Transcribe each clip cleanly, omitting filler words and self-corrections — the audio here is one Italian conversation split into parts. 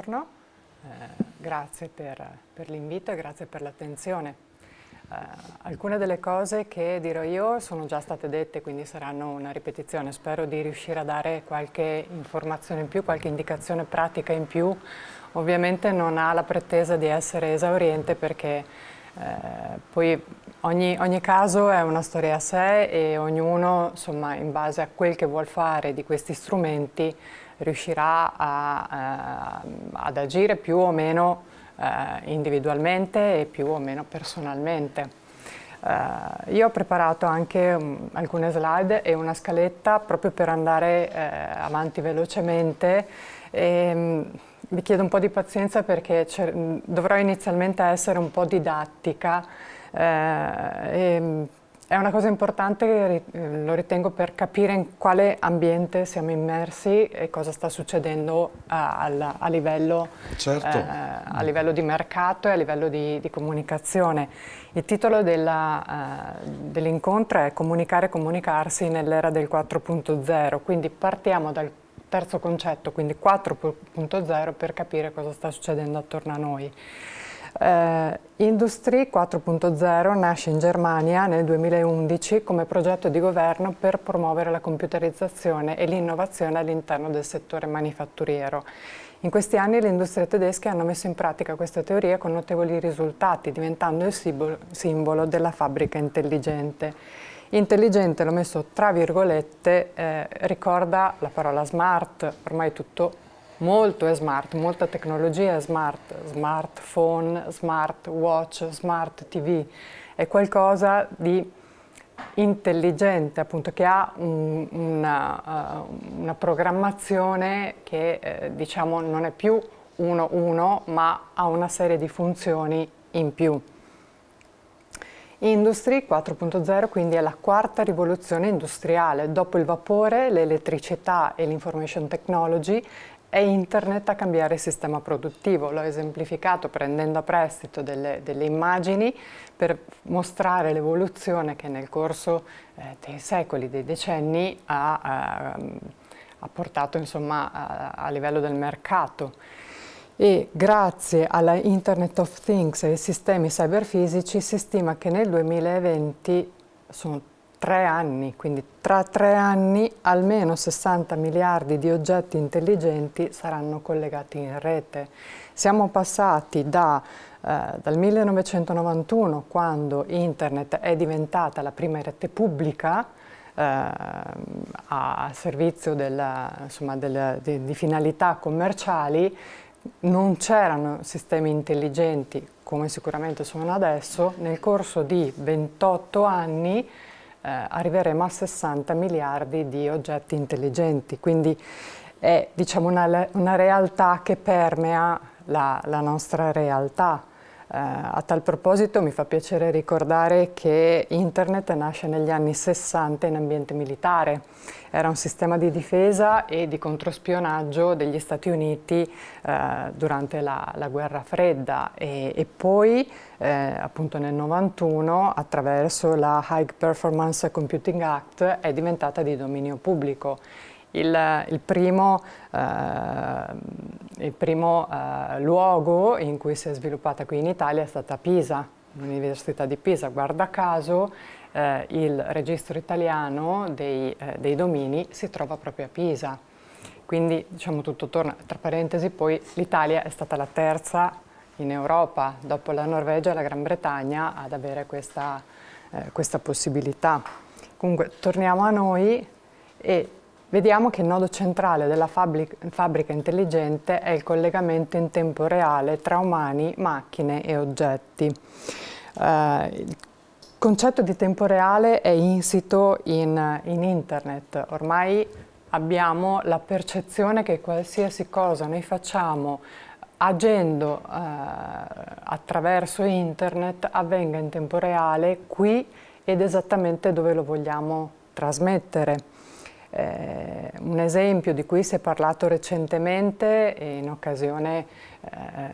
buongiorno, grazie per l'invito e grazie per l'attenzione. Alcune delle cose che dirò io sono già state dette, quindi saranno una ripetizione. Spero di riuscire a dare qualche informazione in più, qualche indicazione pratica in più. Ovviamente non ha la pretesa di essere esauriente perché poi ogni caso è una storia a sé e ognuno, insomma, in base a quel che vuol fare di questi strumenti, riuscirà ad agire più o meno individualmente e più o meno personalmente. Io ho preparato anche alcune slide e una scaletta proprio per andare avanti velocemente. Vi chiedo un po' di pazienza perché dovrò inizialmente essere un po' didattica. È una cosa importante, lo ritengo, per capire in quale ambiente siamo immersi e cosa sta succedendo a livello, Certo. a livello di mercato e a livello di comunicazione. Il titolo dell'incontro è Comunicare e comunicarsi nell'era del 4.0, quindi partiamo dal terzo concetto, quindi 4.0, per capire cosa sta succedendo attorno a noi. Industry 4.0 nasce in Germania nel 2011 come progetto di governo per promuovere la computerizzazione e l'innovazione all'interno del settore manifatturiero. In questi anni le industrie tedesche hanno messo in pratica queste teorie con notevoli risultati, diventando il simbolo della fabbrica intelligente. Intelligente, l'ho messo tra virgolette, ricorda la parola smart, ormai tutto molto è smart, molta tecnologia è smart, smartphone, smartwatch, smart TV, è qualcosa di intelligente, appunto, che ha una programmazione che diciamo non è più 1-1, ma ha una serie di funzioni in più. Industry 4.0 quindi è la quarta rivoluzione industriale. Dopo il vapore, l'elettricità e l'information technology, è Internet a cambiare il sistema produttivo. L'ho esemplificato prendendo a prestito delle immagini per mostrare l'evoluzione che nel corso dei secoli, dei decenni, ha portato, insomma, a livello del mercato. E grazie alla Internet of Things e ai sistemi cyberfisici si stima che nel 2020, sono 3 anni, quindi tra 3 anni almeno 60 miliardi di oggetti intelligenti saranno collegati in rete. Siamo passati dal 1991, quando Internet è diventata la prima rete pubblica a servizio di finalità commerciali. Non c'erano sistemi intelligenti come sicuramente sono adesso. Nel corso di 28 anni arriveremo a 60 miliardi di oggetti intelligenti, quindi è, diciamo, una realtà che permea la nostra realtà. A tal proposito mi fa piacere ricordare che Internet nasce negli anni 60 in ambiente militare. Era un sistema di difesa e di controspionaggio degli Stati Uniti durante la guerra fredda e poi appunto nel 91 attraverso la High Performance Computing Act è diventata di dominio pubblico. Il primo luogo in cui si è sviluppata qui in Italia è stata Pisa, l'Università di Pisa. Guarda caso il registro italiano dei domini si trova proprio a Pisa. Quindi, diciamo, tutto torna. Tra parentesi, poi l'Italia è stata la terza in Europa, dopo la Norvegia e la Gran Bretagna, ad avere questa possibilità. Comunque, torniamo a noi e vediamo che il nodo centrale della fabbrica intelligente è il collegamento in tempo reale tra umani, macchine e oggetti. Il concetto di tempo reale è insito in Internet. Ormai abbiamo la percezione che qualsiasi cosa noi facciamo agendo attraverso Internet avvenga in tempo reale qui ed esattamente dove lo vogliamo trasmettere. Un esempio di cui si è parlato recentemente in occasione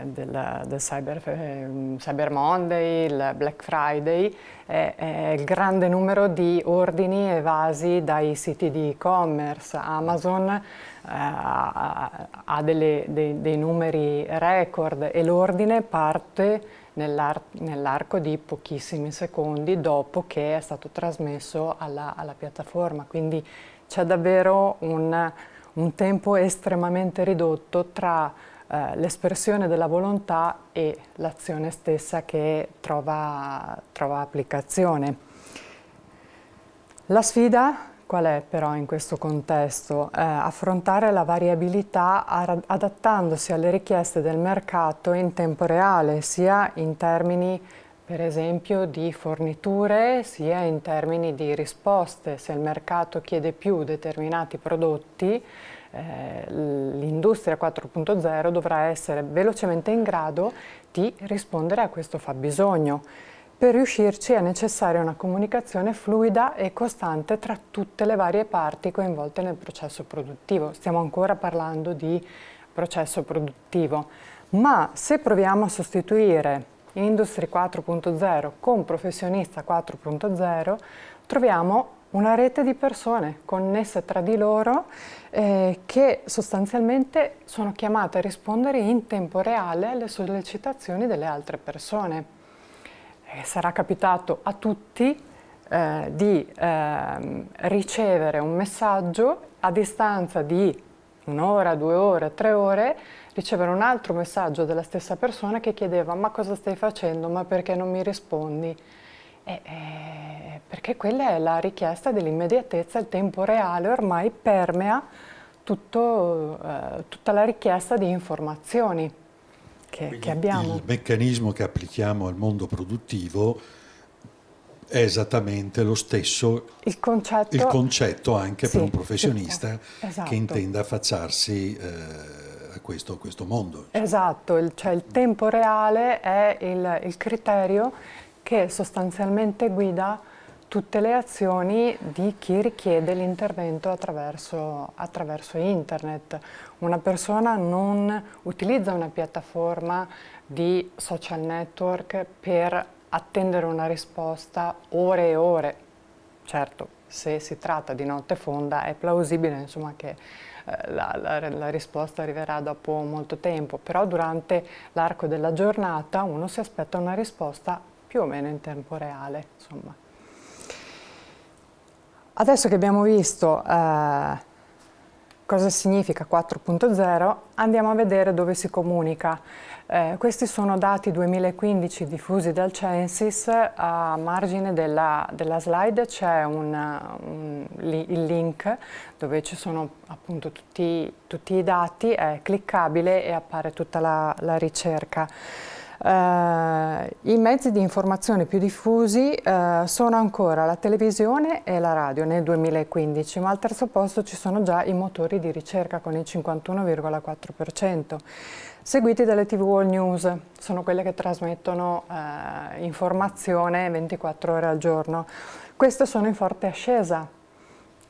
del Cyber Monday, il Black Friday, è il grande numero di ordini evasi dai siti di e-commerce. Amazon ha dei numeri record e l'ordine parte nell'arco di pochissimi secondi dopo che è stato trasmesso alla piattaforma, quindi c'è davvero un tempo estremamente ridotto tra l'espressione della volontà e l'azione stessa che trova applicazione. La sfida qual è però in questo contesto? Affrontare la variabilità adattandosi alle richieste del mercato in tempo reale, sia in termini per esempio di forniture, sia in termini di risposte. Se il mercato chiede più determinati prodotti, l'industria 4.0 dovrà essere velocemente in grado di rispondere a questo fabbisogno. Per riuscirci è necessaria una comunicazione fluida e costante tra tutte le varie parti coinvolte nel processo produttivo. Stiamo ancora parlando di processo produttivo, ma se proviamo a sostituire Industry 4.0 con Professionista 4.0, troviamo una rete di persone connesse tra di loro che sostanzialmente sono chiamate a rispondere in tempo reale alle sollecitazioni delle altre persone. Sarà capitato a tutti di ricevere un messaggio a distanza di 1 ora, 2 ore, 3 ore, ricevere un altro messaggio della stessa persona che chiedeva: ma cosa stai facendo? Ma perché non mi rispondi? Perché quella è la richiesta dell'immediatezza, il tempo reale ormai permea tutta la richiesta di informazioni che abbiamo. Il meccanismo che applichiamo al mondo produttivo è esattamente lo stesso, il concetto anche per un professionista esatto, che intenda affacciarsi a questo mondo. Esatto, cioè il tempo reale è il criterio che sostanzialmente guida tutte le azioni di chi richiede l'intervento attraverso internet. Una persona non utilizza una piattaforma di social network per attendere una risposta ore e ore. Certo, se si tratta di notte fonda è plausibile, insomma, che la risposta arriverà dopo molto tempo, però durante l'arco della giornata uno si aspetta una risposta più o meno in tempo reale, insomma. Adesso che abbiamo visto cosa significa 4.0, andiamo a vedere dove si comunica. Questi sono dati 2015 diffusi dal Censis. A margine della slide c'è il link dove ci sono appunto tutti i dati, è cliccabile e appare tutta la ricerca. I mezzi di informazione più diffusi sono ancora la televisione e la radio nel 2015, ma al terzo posto ci sono già i motori di ricerca con il 51,4%, seguiti dalle TV All News, sono quelle che trasmettono informazione 24 ore al giorno. Queste sono in forte ascesa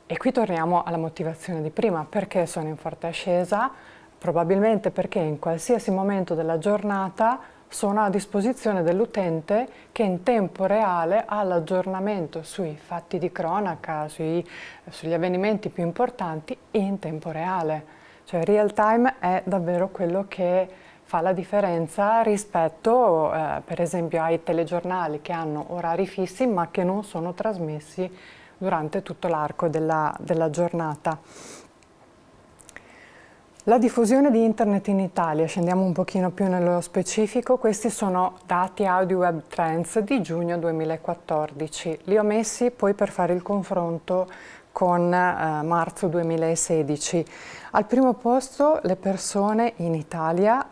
e qui torniamo alla motivazione di prima. Perché sono in forte ascesa? Probabilmente perché in qualsiasi momento della giornata sono a disposizione dell'utente che in tempo reale ha l'aggiornamento sui fatti di cronaca, sugli avvenimenti più importanti in tempo reale. Cioè real time è davvero quello che fa la differenza rispetto per esempio ai telegiornali che hanno orari fissi ma che non sono trasmessi durante tutto l'arco della giornata. La diffusione di Internet in Italia, scendiamo un pochino più nello specifico, questi sono dati AudioWeb Trends di giugno 2014. Li ho messi poi per fare il confronto con marzo 2016. Al primo posto le persone in Italia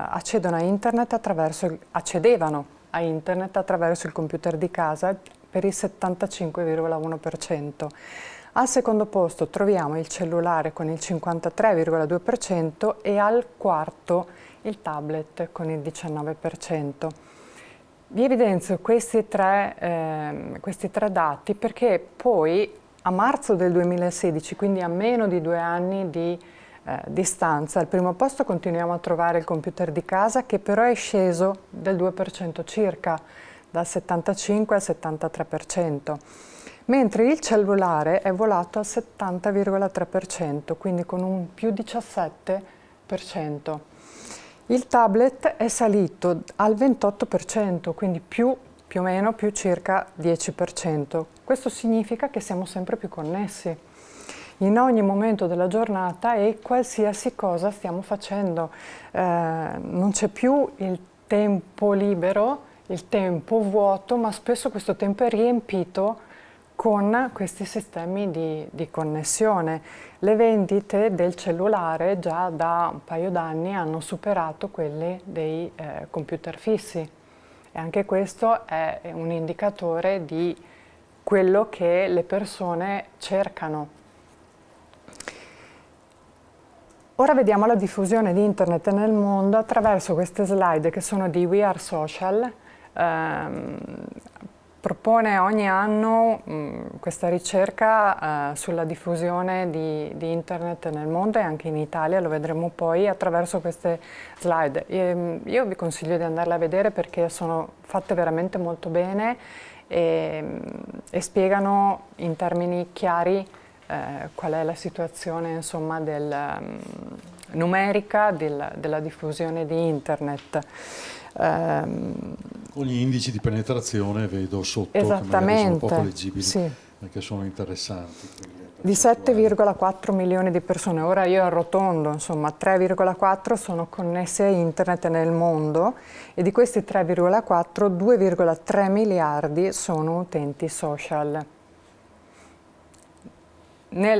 accedevano a Internet attraverso il computer di casa per il 75,1%. Al secondo posto troviamo il cellulare con il 53,2% e al quarto il tablet con il 19%. Vi evidenzio questi tre dati perché poi a marzo del 2016, quindi a meno di 2 anni di distanza. Al primo posto continuiamo a trovare il computer di casa, che però è sceso del 2% circa, dal 75 al 73%, mentre il cellulare è volato al 70,3%, quindi con un più 17%. Il tablet è salito al 28%, quindi più o meno più circa 10%. Questo significa che siamo sempre più connessi in ogni momento della giornata e qualsiasi cosa stiamo facendo. Non c'è più il tempo libero, il tempo vuoto, ma spesso questo tempo è riempito con questi sistemi di connessione. Le vendite del cellulare già da un paio d'anni hanno superato quelle dei computer fissi, e anche questo è un indicatore di quello che le persone cercano. Ora vediamo la diffusione di Internet nel mondo attraverso queste slide che sono di We Are Social. Propone ogni anno questa ricerca sulla diffusione di Internet nel mondo e anche in Italia, lo vedremo poi attraverso queste slide. Io vi consiglio di andarle a vedere perché sono fatte veramente molto bene e spiegano in termini chiari qual è la situazione, insomma, numerica della diffusione di Internet. Con gli indici di penetrazione vedo sotto che magari sono poco leggibili, sì, perché sono interessanti. Di 7,4 milioni di persone, ora io arrotondo, insomma 3,4 sono connesse a Internet nel mondo, e di questi 3,4, 2,3 miliardi sono utenti social.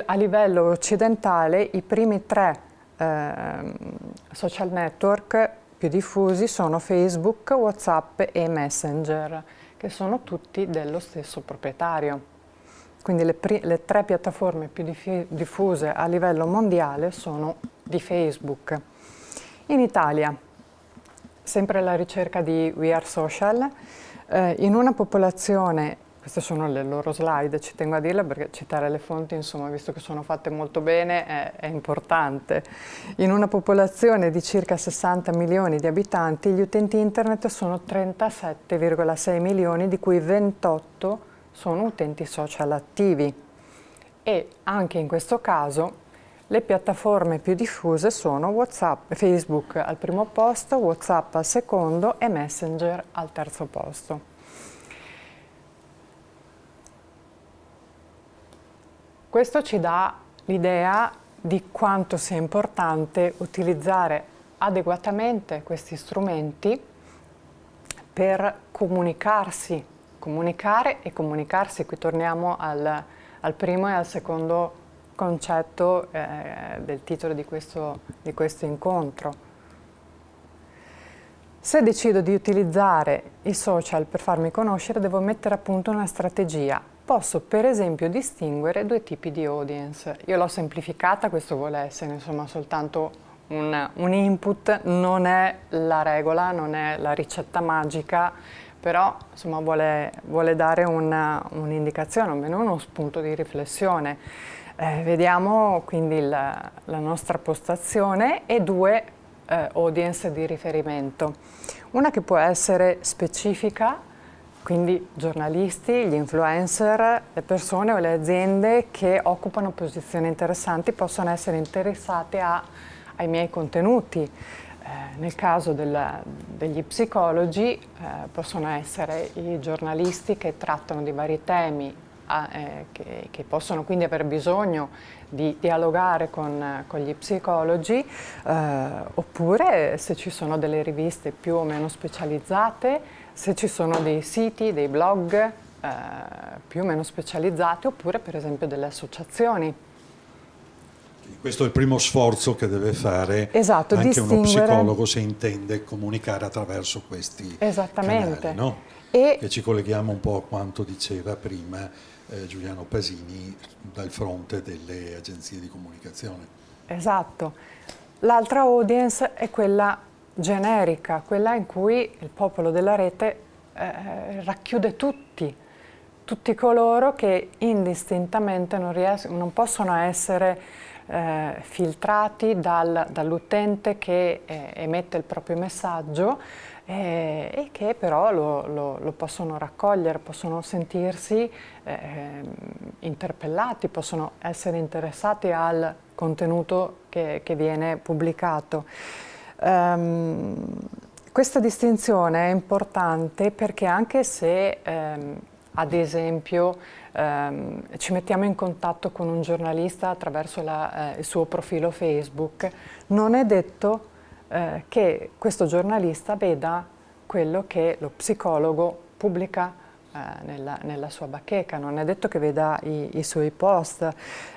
A livello occidentale i primi 3 social network più diffusi sono Facebook, WhatsApp e Messenger, che sono tutti dello stesso proprietario. Quindi le 3 piattaforme più diffuse a livello mondiale sono di Facebook. In Italia, sempre la ricerca di We Are Social, in una popolazione, queste sono le loro slide, ci tengo a dirle perché citare le fonti, insomma, visto che sono fatte molto bene, è importante. In una popolazione di circa 60 milioni di abitanti, gli utenti internet sono 37,6 milioni, di cui 28 sono utenti social attivi. E anche in questo caso le piattaforme più diffuse sono WhatsApp, Facebook al primo posto, WhatsApp al secondo e Messenger al terzo posto. Questo ci dà l'idea di quanto sia importante utilizzare adeguatamente questi strumenti per comunicare e comunicarsi. Qui torniamo al primo e al secondo concetto del titolo di questo incontro. Se decido di utilizzare i social per farmi conoscere, devo mettere a punto una strategia. Posso per esempio distinguere 2 tipi di audience. Io l'ho semplificata, questo vuole essere insomma soltanto un input, non è la regola, non è la ricetta magica, però insomma vuole dare un'indicazione, almeno uno spunto di riflessione. Vediamo quindi la nostra postazione e 2 audience di riferimento. Una che può essere specifica, quindi giornalisti, gli influencer, le persone o le aziende che occupano posizioni interessanti possono essere interessate ai miei contenuti. Nel caso degli psicologi possono essere i giornalisti che trattano di vari temi, che possono quindi aver bisogno di dialogare con gli psicologi, oppure se ci sono delle riviste più o meno specializzate, se ci sono dei siti, dei blog più o meno specializzati, oppure per esempio delle associazioni. Questo è il primo sforzo che deve fare anche uno psicologo se intende comunicare attraverso questi canali, no? E ci colleghiamo un po' a quanto diceva prima Giuliano Pasini dal fronte delle agenzie di comunicazione. Esatto. L'altra audience è quella generica, quella in cui il popolo della rete racchiude tutti tutti coloro che indistintamente non possono essere filtrati dall'utente che emette il proprio messaggio e che però lo possono raccogliere, possono sentirsi interpellati, possono essere interessati al contenuto che viene pubblicato. Questa distinzione è importante perché anche se ad esempio ci mettiamo in contatto con un giornalista attraverso il suo profilo Facebook, non è detto che questo giornalista veda quello che lo psicologo pubblica nella sua bacheca, non è detto che veda i suoi post.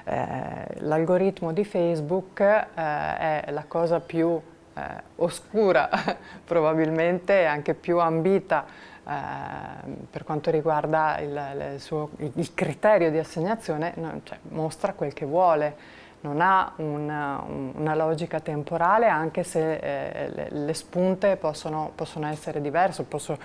L'algoritmo di Facebook è la cosa più oscura probabilmente e anche più ambita per quanto riguarda il criterio di assegnazione, cioè, mostra quel che vuole, non ha una logica temporale, anche se le spunte possono essere diverse. Posso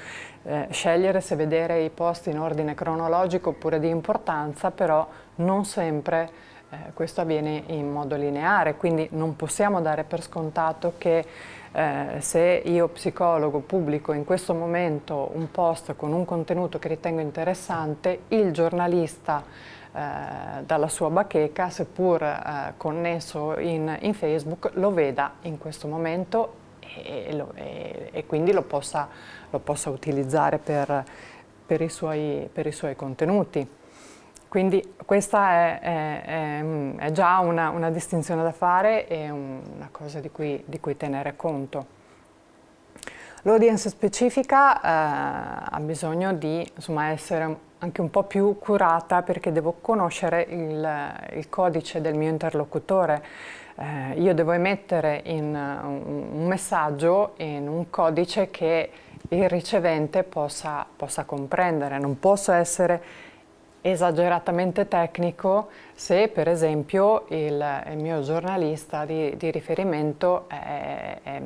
scegliere se vedere i post in ordine cronologico oppure di importanza, però non sempre questo avviene in modo lineare, quindi non possiamo dare per scontato che se io psicologo pubblico in questo momento un post con un contenuto che ritengo interessante, il giornalista dalla sua bacheca, seppur connesso in Facebook, lo veda in questo momento e quindi lo possa utilizzare per i suoi contenuti. Quindi questa è già una distinzione da fare e una cosa di cui tenere conto. L'audience specifica ha bisogno di essere anche un po' più curata perché devo conoscere il codice del mio interlocutore. Io devo emettere un messaggio in un codice che il ricevente possa comprendere. Non posso essere esageratamente tecnico se per esempio il mio giornalista di riferimento è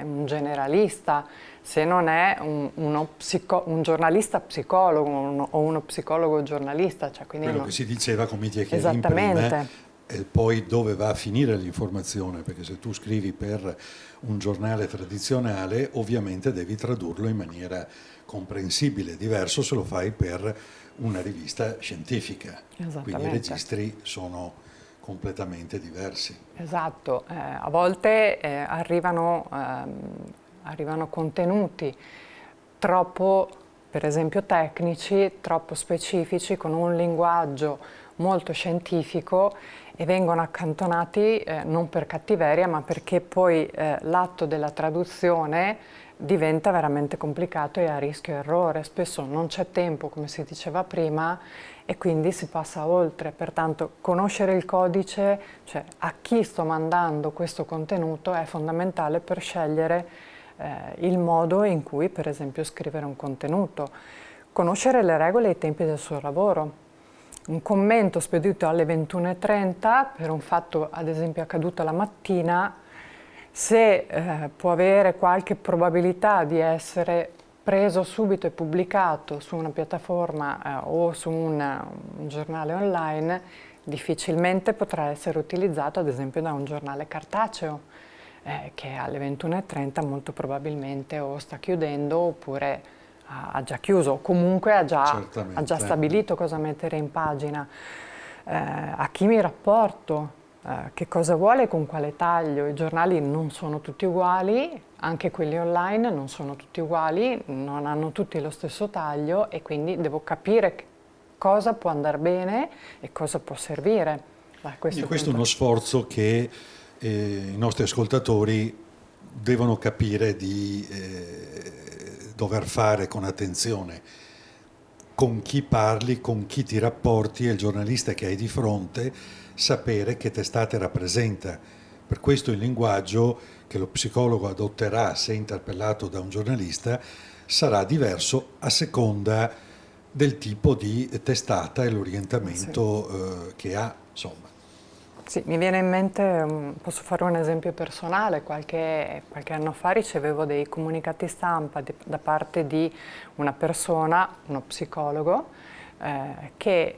un generalista, se non è un giornalista psicologo o uno psicologo giornalista. Cioè, quindi quello che si diceva, come ti chiedevi prima, e poi dove va a finire l'informazione, perché se tu scrivi per un giornale tradizionale ovviamente devi tradurlo in maniera comprensibile, diverso se lo fai per una rivista scientifica, quindi i registri sono completamente diversi. Esatto, a volte arrivano contenuti troppo, per esempio tecnici, troppo specifici, con un linguaggio molto scientifico e vengono accantonati non per cattiveria, ma perché poi l'atto della traduzione diventa veramente complicato e a rischio errore. Spesso non c'è tempo, come si diceva prima, e quindi si passa oltre. Pertanto conoscere il codice, cioè a chi sto mandando questo contenuto, è fondamentale per scegliere il modo in cui, per esempio, scrivere un contenuto. Conoscere le regole e i tempi del suo lavoro. Un commento spedito alle 21:30 per un fatto, ad esempio, accaduto la mattina, se può avere qualche probabilità di essere preso subito e pubblicato su una piattaforma o su un giornale online, difficilmente potrà essere utilizzato ad esempio da un giornale cartaceo che alle 21:30 molto probabilmente o sta chiudendo oppure ha già chiuso o comunque ha già stabilito cosa mettere in pagina. A chi mi rapporto? Che cosa vuole e con quale taglio? I giornali non sono tutti uguali, anche quelli online non sono tutti uguali, non hanno tutti lo stesso taglio e quindi devo capire cosa può andare bene e cosa può servire. Questo è uno sforzo che i nostri ascoltatori devono capire di dover fare con attenzione. Con chi parli, con chi ti rapporti e il giornalista che hai di fronte, sapere che testate rappresenta. Per questo il linguaggio che lo psicologo adotterà se interpellato da un giornalista sarà diverso a seconda del tipo di testata e l'orientamento che ha, insomma. Sì, mi viene in mente, posso fare un esempio personale, qualche anno fa ricevevo dei comunicati stampa da parte di una persona, uno psicologo, che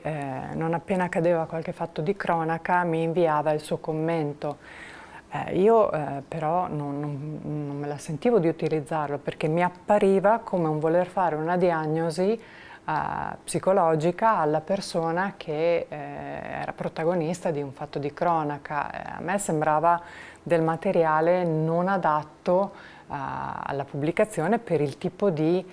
non appena accadeva qualche fatto di cronaca mi inviava il suo commento. Io però non me la sentivo di utilizzarlo perché mi appariva come un voler fare una diagnosi psicologica alla persona che era protagonista di un fatto di cronaca. A me sembrava del materiale non adatto alla pubblicazione per il tipo di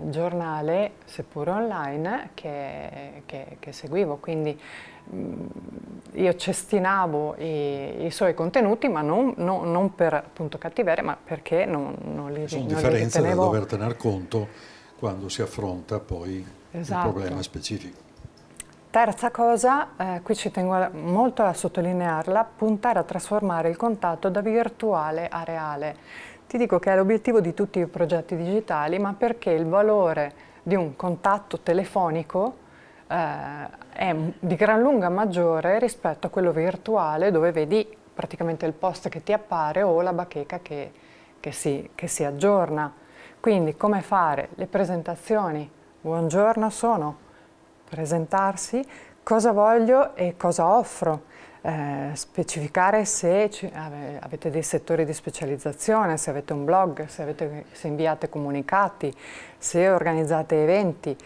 giornale, seppur online, che seguivo. Quindi io cestinavo i suoi contenuti, ma non per appunto cattiveria, ma perché non li sono non differenze li ritenevo... da dover tener conto quando si affronta poi Esatto. il problema specifico. Terza cosa, qui ci tengo molto a sottolinearla, puntare a trasformare il contatto da virtuale a reale. Ti dico che è l'obiettivo di tutti i progetti digitali, ma perché il valore di un contatto telefonico è di gran lunga maggiore rispetto a quello virtuale, dove vedi praticamente il post che ti appare o la bacheca che si aggiorna. Quindi come fare le presentazioni? Buongiorno, sono presentarsi, cosa voglio e cosa offro, specificare se avete dei settori di specializzazione, se avete un blog, se inviate comunicati, se organizzate eventi,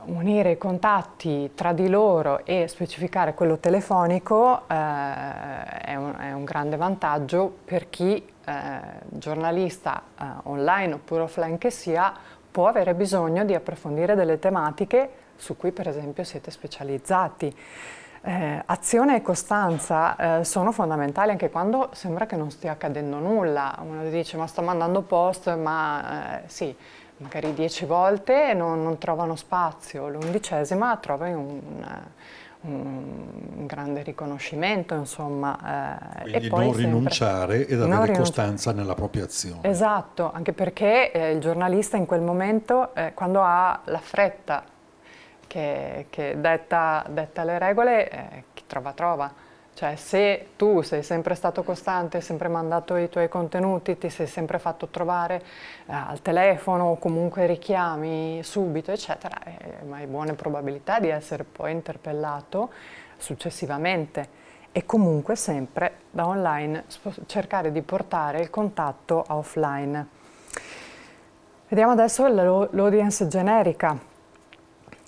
unire i contatti tra di loro e specificare quello telefonico è un grande vantaggio per chi, giornalista online oppure offline che sia, può avere bisogno di approfondire delle tematiche su cui per esempio siete specializzati. Azione e costanza sono fondamentali anche quando sembra che non stia accadendo nulla. Uno dice ma sto mandando post, ma sì, magari 10 volte non trovano spazio, l'11ª trova un grande riconoscimento, insomma. Quindi e poi non rinunciare ed avere costanza nella propria azione. Esatto, anche perché il giornalista in quel momento, quando ha la fretta che detta le regole, chi trova. Cioè se tu sei sempre stato costante, hai sempre mandato i tuoi contenuti, ti sei sempre fatto trovare al telefono o comunque richiami subito, eccetera, hai buone probabilità di essere poi interpellato successivamente. E comunque sempre da online cercare di portare il contatto a offline. Vediamo adesso l'audience generica.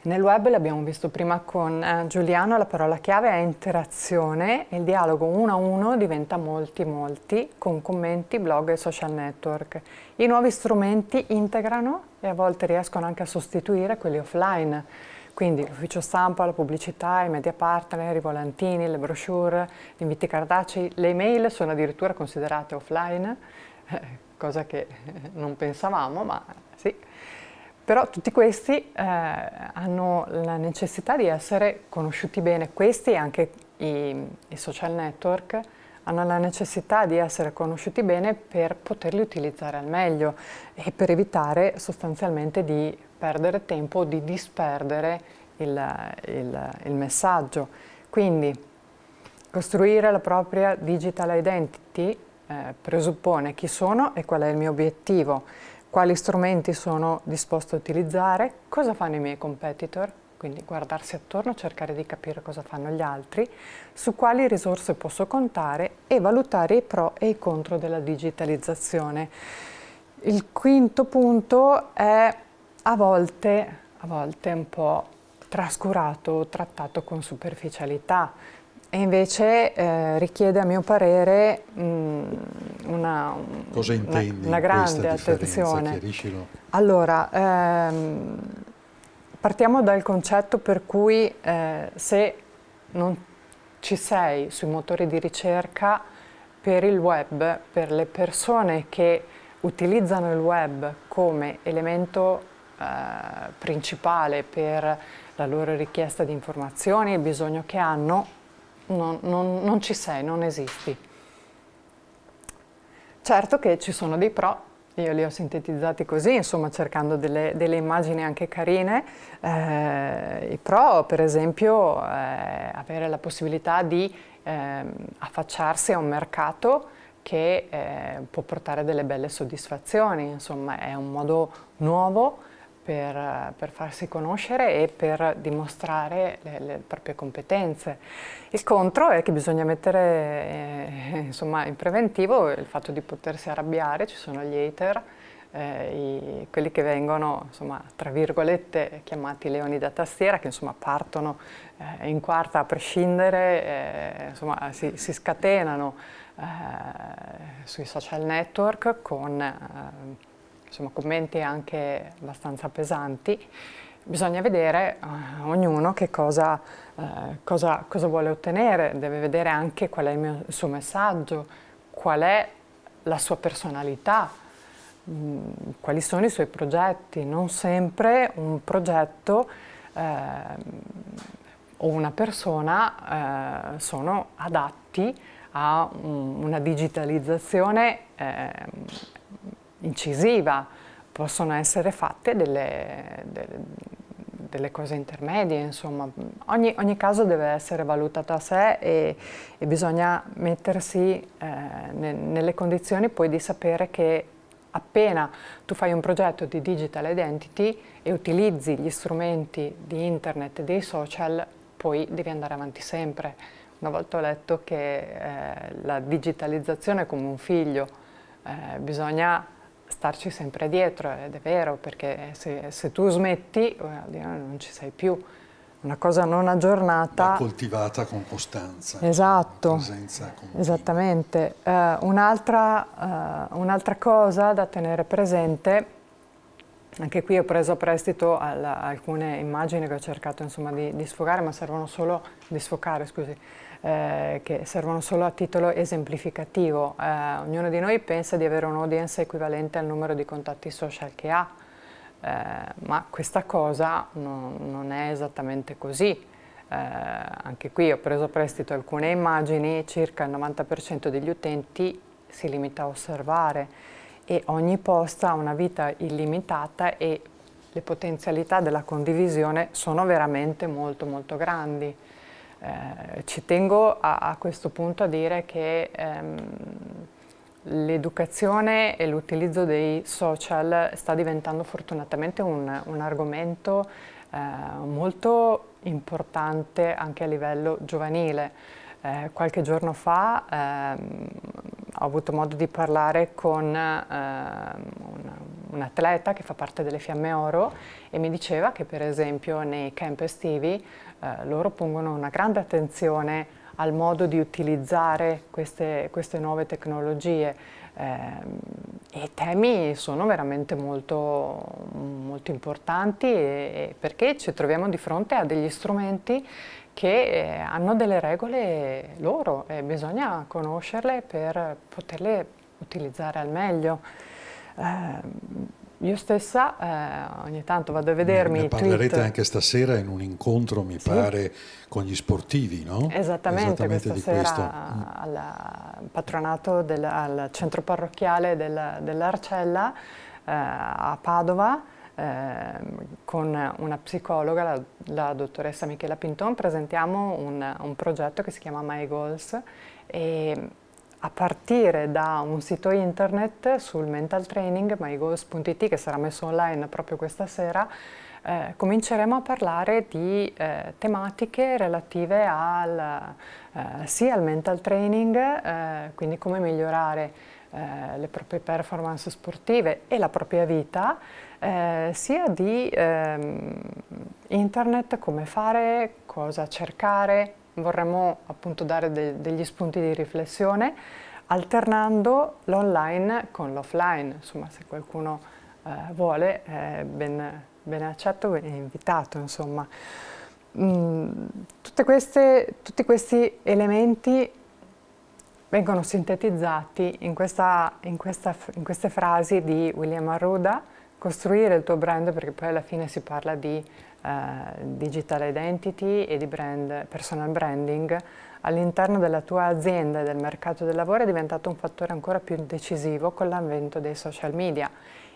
Nel web l'abbiamo visto prima con Giuliano, la parola chiave è interazione, il dialogo uno a uno diventa molti, con commenti, blog e social network. I nuovi strumenti integrano e a volte riescono anche a sostituire quelli offline, quindi l'ufficio stampa, la pubblicità, i media partner, i volantini, le brochure, gli inviti cartacei, le email sono addirittura considerate offline, cosa che non pensavamo, ma sì. Però tutti questi hanno la necessità di essere conosciuti bene, questi e anche i social network hanno la necessità di essere conosciuti bene per poterli utilizzare al meglio e per evitare sostanzialmente di perdere tempo o di disperdere il messaggio. Quindi costruire la propria digital identity presuppone chi sono e qual è il mio obiettivo, quali strumenti sono disposto a utilizzare, cosa fanno i miei competitor, quindi guardarsi attorno, cercare di capire cosa fanno gli altri, su quali risorse posso contare e valutare i pro e i contro della digitalizzazione. Il quinto punto è a volte un po' trascurato, trattato con superficialità. E invece richiede a mio parere una grande attenzione. Allora, partiamo dal concetto per cui se non ci sei sui motori di ricerca per il web, per le persone che utilizzano il web come elemento principale per la loro richiesta di informazioni, il bisogno che hanno, non ci sei, non esisti. Certo che ci sono dei pro, io li ho sintetizzati così, insomma cercando delle immagini anche carine. I pro, per esempio, avere la possibilità di affacciarsi a un mercato che può portare delle belle soddisfazioni, insomma è un modo nuovo per farsi conoscere e per dimostrare le proprie competenze. Il contro è che bisogna mettere insomma, in preventivo il fatto di potersi arrabbiare, ci sono gli hater, quelli che vengono, insomma, tra virgolette, chiamati leoni da tastiera, che insomma partono in quarta a prescindere, insomma, si scatenano sui social network con insomma, commenti anche abbastanza pesanti. Bisogna vedere ognuno che cosa vuole ottenere, deve vedere anche qual è il suo messaggio, qual è la sua personalità, quali sono i suoi progetti. Non sempre un progetto o una persona sono adatti a una digitalizzazione incisiva. Possono essere fatte delle cose intermedie, insomma. Ogni caso deve essere valutato a sé e bisogna mettersi nelle condizioni poi di sapere che appena tu fai un progetto di digital identity e utilizzi gli strumenti di internet e dei social, poi devi andare avanti sempre. Una volta ho letto che la digitalizzazione è come un figlio, bisogna starci sempre dietro, ed è vero, perché se tu smetti non ci sei più. Una cosa non aggiornata... Va coltivata con costanza. Esatto, presenza continua. Esattamente. Un'altra cosa da tenere presente, anche qui ho preso a prestito alcune immagini che ho cercato insomma, di sfogare, ma servono solo di sfocare, scusi, che servono solo a titolo esemplificativo. Ognuno di noi pensa di avere un'audience equivalente al numero di contatti social che ha, ma questa cosa non è esattamente così. Anche qui ho preso a prestito alcune immagini, circa il 90% degli utenti si limita a osservare e ogni post ha una vita illimitata e le potenzialità della condivisione sono veramente molto molto grandi. Ci tengo a questo punto a dire che l'educazione e l'utilizzo dei social sta diventando fortunatamente un argomento molto importante anche a livello giovanile. Qualche giorno fa ho avuto modo di parlare con un atleta che fa parte delle Fiamme Oro e mi diceva che per esempio nei camp estivi loro pongono una grande attenzione al modo di utilizzare queste nuove tecnologie e i temi sono veramente molto, molto importanti perché ci troviamo di fronte a degli strumenti che hanno delle regole loro e bisogna conoscerle per poterle utilizzare al meglio. Io stessa ogni tanto vado a vedermi ne parlerete tweet. Anche stasera in un incontro, mi pare, con gli sportivi, no? Esattamente questa di sera questo. al patronato, al centro parrocchiale dell'Arcella a Padova, con una psicologa, la dottoressa Michela Pinton, presentiamo un progetto che si chiama My Goals e a partire da un sito internet sul mental training mygoals.it che sarà messo online proprio questa sera, cominceremo a parlare di tematiche relative sia al mental training, quindi come migliorare le proprie performance sportive e la propria vita, sia di internet, come fare, cosa cercare. Vorremmo appunto dare degli spunti di riflessione alternando l'online con l'offline. Insomma, se qualcuno vuole, ben accetto, ben invitato, insomma. Tutti questi elementi vengono sintetizzati in queste frasi di William Arruda: costruire il tuo brand, perché poi alla fine si parla di digital identity e di personal branding, all'interno della tua azienda e del mercato del lavoro è diventato un fattore ancora più decisivo con l'avvento dei social media.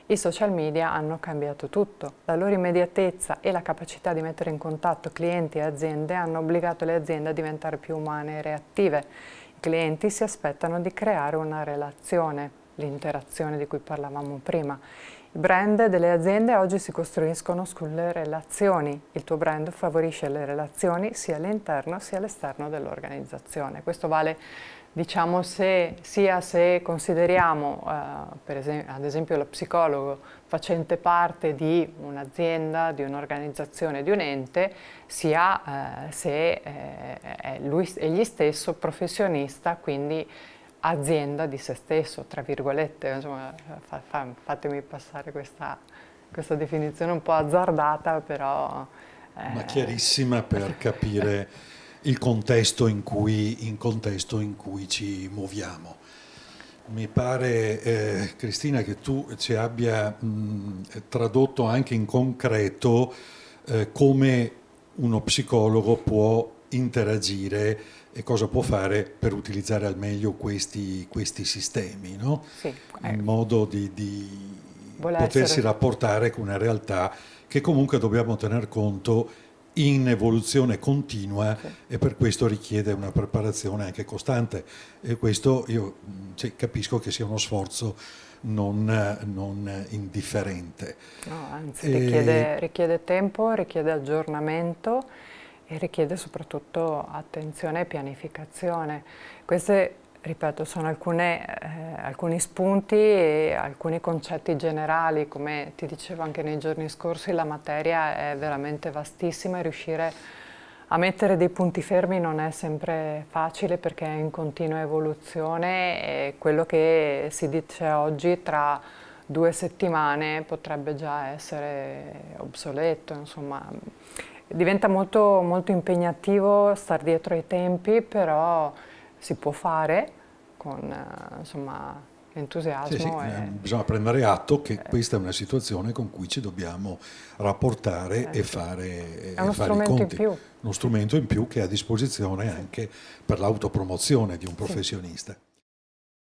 I social media hanno cambiato tutto, la loro immediatezza e la capacità di mettere in contatto clienti e aziende hanno obbligato le aziende a diventare più umane e reattive. I clienti si aspettano di creare una relazione l'interazione di cui parlavamo prima. I brand delle aziende oggi si costruiscono sulle relazioni. Il tuo brand favorisce le relazioni sia all'interno sia all'esterno dell'organizzazione. Questo vale, diciamo, sia se consideriamo ad esempio lo psicologo facente parte di un'azienda, di un'organizzazione, di un ente, sia se è egli stesso professionista, quindi azienda di se stesso, tra virgolette. Insomma, fatemi passare questa definizione un po' azzardata, però... ma chiarissima per capire il contesto in cui ci muoviamo. Mi pare, Cristina, che tu ci abbia tradotto anche in concreto come uno psicologo può interagire e cosa può fare per utilizzare al meglio questi sistemi, no? Sì, in modo di potersi rapportare con una realtà che comunque dobbiamo tener conto in evoluzione continua, sì, e per questo richiede una preparazione anche costante, e questo io capisco che sia uno sforzo non indifferente. No, anzi, richiede tempo, richiede aggiornamento e richiede soprattutto attenzione e pianificazione. Queste, ripeto, sono alcuni spunti e alcuni concetti generali. Come ti dicevo anche nei giorni scorsi, la materia è veramente vastissima e riuscire a mettere dei punti fermi non è sempre facile, perché è in continua evoluzione e quello che si dice oggi tra 2 settimane potrebbe già essere obsoleto, insomma. Diventa molto, molto impegnativo star dietro ai tempi, però si può fare con entusiasmo. Sì, bisogna prendere atto che questa è una situazione con cui ci dobbiamo rapportare e fare i conti. Uno strumento in più che è a disposizione anche per l'autopromozione di un professionista.